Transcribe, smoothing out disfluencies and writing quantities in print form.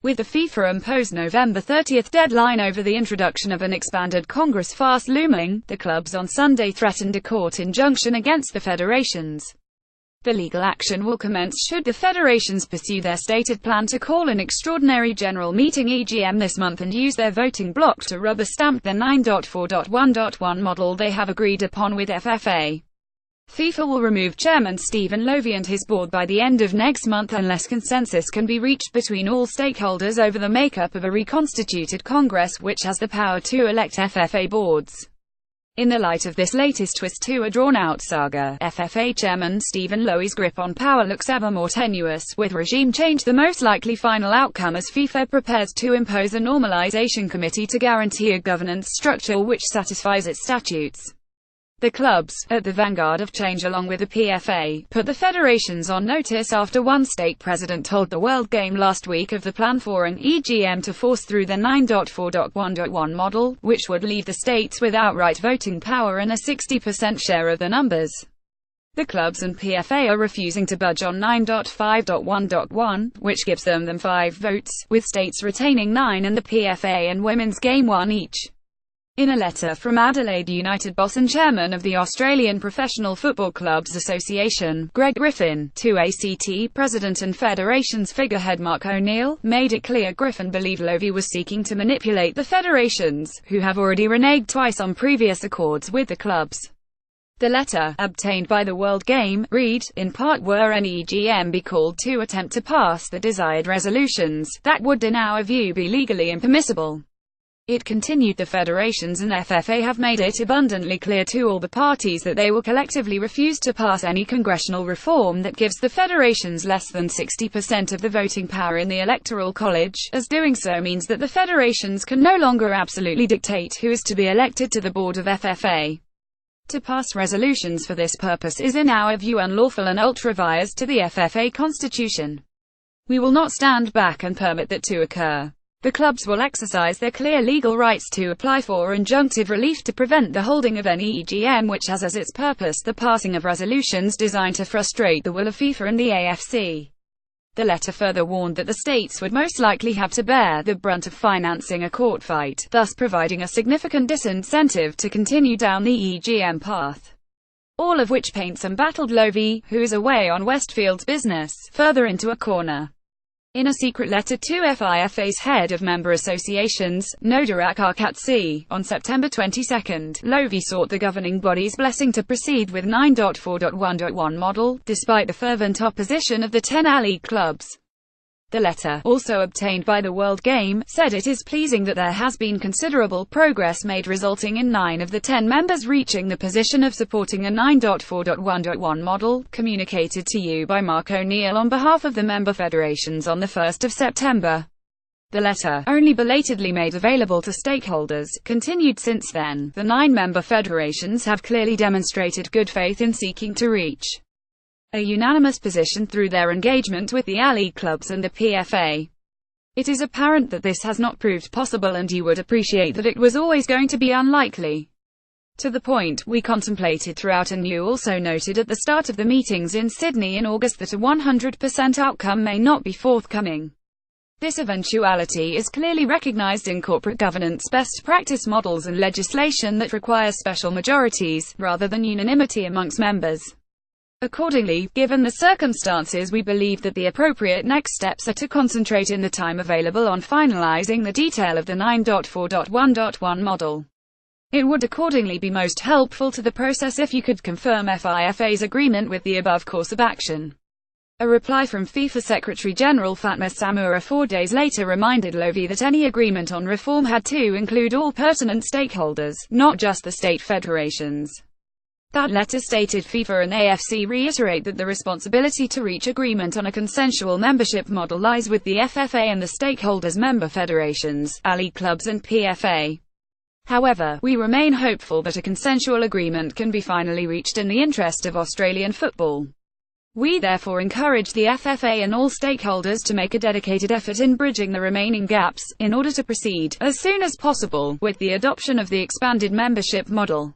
With the FIFA-imposed November 30 deadline over the introduction of an expanded Congress fast looming, the clubs on Sunday threatened a court injunction against the federations. The legal action will commence should the federations pursue their stated plan to call an extraordinary general meeting (EGM) this month and use their voting bloc to rubber stamp the 9.4.1.1 model they have agreed upon with FFA. FIFA will remove Chairman Stephen Lowy and his board by the end of next month unless consensus can be reached between all stakeholders over the makeup of a reconstituted Congress which has the power to elect FFA boards. In the light of this latest twist to a drawn-out saga, FFA Chairman Stephen Lowy's grip on power looks ever more tenuous, with regime change the most likely final outcome as FIFA prepares to impose a normalization committee to guarantee a governance structure which satisfies its statutes. The clubs, at the vanguard of change along with the PFA, put the federations on notice after one stake president told the World Game last week of the plan for an EGM to force through the 9.4.1.1 model, which would leave the states with outright voting power and a 60% share of the numbers. The clubs and PFA are refusing to budge on 9.5.1.1, which gives them 5 votes, with states retaining 9 and the PFA and Women's Game 1 each. In a letter from Adelaide United boss and chairman of the Australian Professional Football Clubs Association, Greg Griffin, to ACT president and federations figurehead Mark O'Neill, made it clear Griffin believed Lowy was seeking to manipulate the federations, who have already reneged twice on previous accords with the clubs. The letter, obtained by the World Game, read, in part were an EGM be called to attempt to pass the desired resolutions, that would in our view be legally impermissible. It continued the federations and FFA have made it abundantly clear to all the parties that they will collectively refuse to pass any congressional reform that gives the federations less than 60% of the voting power in the Electoral College, as doing so means that the federations can no longer absolutely dictate who is to be elected to the board of FFA. To pass resolutions for this purpose is in our view unlawful and ultra-vires to the FFA constitution. We will not stand back and permit that to occur. The clubs will exercise their clear legal rights to apply for injunctive relief to prevent the holding of any EGM which has as its purpose the passing of resolutions designed to frustrate the will of FIFA and the AFC. The letter further warned that the states would most likely have to bear the brunt of financing a court fight, thus providing a significant disincentive to continue down the EGM path. All of which paints embattled Lowy, who is away on Westfield's business, further into a corner. In a secret letter to FIFA's head of member associations, Nodarak Arkatsi, on September 22, Lowy sought the governing body's blessing to proceed with 9.4.1.1 model, despite the fervent opposition of the 10 A-League clubs. The letter, also obtained by the World Game, said it is pleasing that there has been considerable progress made resulting in 9 of the 10 members reaching the position of supporting a 9.4.1.1 model, communicated to you by Mark O'Neill on behalf of the member federations on the 1st of September. The letter, only belatedly made available to stakeholders, continued since then. The 9 member federations have clearly demonstrated good faith in seeking to reach a unanimous position through their engagement with the A-League clubs and the PFA. It is apparent that this has not proved possible and you would appreciate that it was always going to be unlikely. To the point we contemplated throughout and you also noted at the start of the meetings in Sydney in August that a 100% outcome may not be forthcoming. This eventuality is clearly recognized in corporate governance best practice models and legislation that requires special majorities, rather than unanimity amongst members. Accordingly, given the circumstances, we believe that the appropriate next steps are to concentrate in the time available on finalizing the detail of the 9.4.1.1 model. It would accordingly be most helpful to the process if you could confirm FIFA's agreement with the above course of action. A reply from FIFA Secretary-General Fatma Samoura 4 days later reminded Lowy that any agreement on reform had to include all pertinent stakeholders, not just the state federations. That letter stated FIFA and AFC reiterate that the responsibility to reach agreement on a consensual membership model lies with the FFA and the stakeholders' member federations, A-League clubs and PFA. However, we remain hopeful that a consensual agreement can be finally reached in the interest of Australian football. We therefore encourage the FFA and all stakeholders to make a dedicated effort in bridging the remaining gaps, in order to proceed, as soon as possible, with the adoption of the expanded membership model.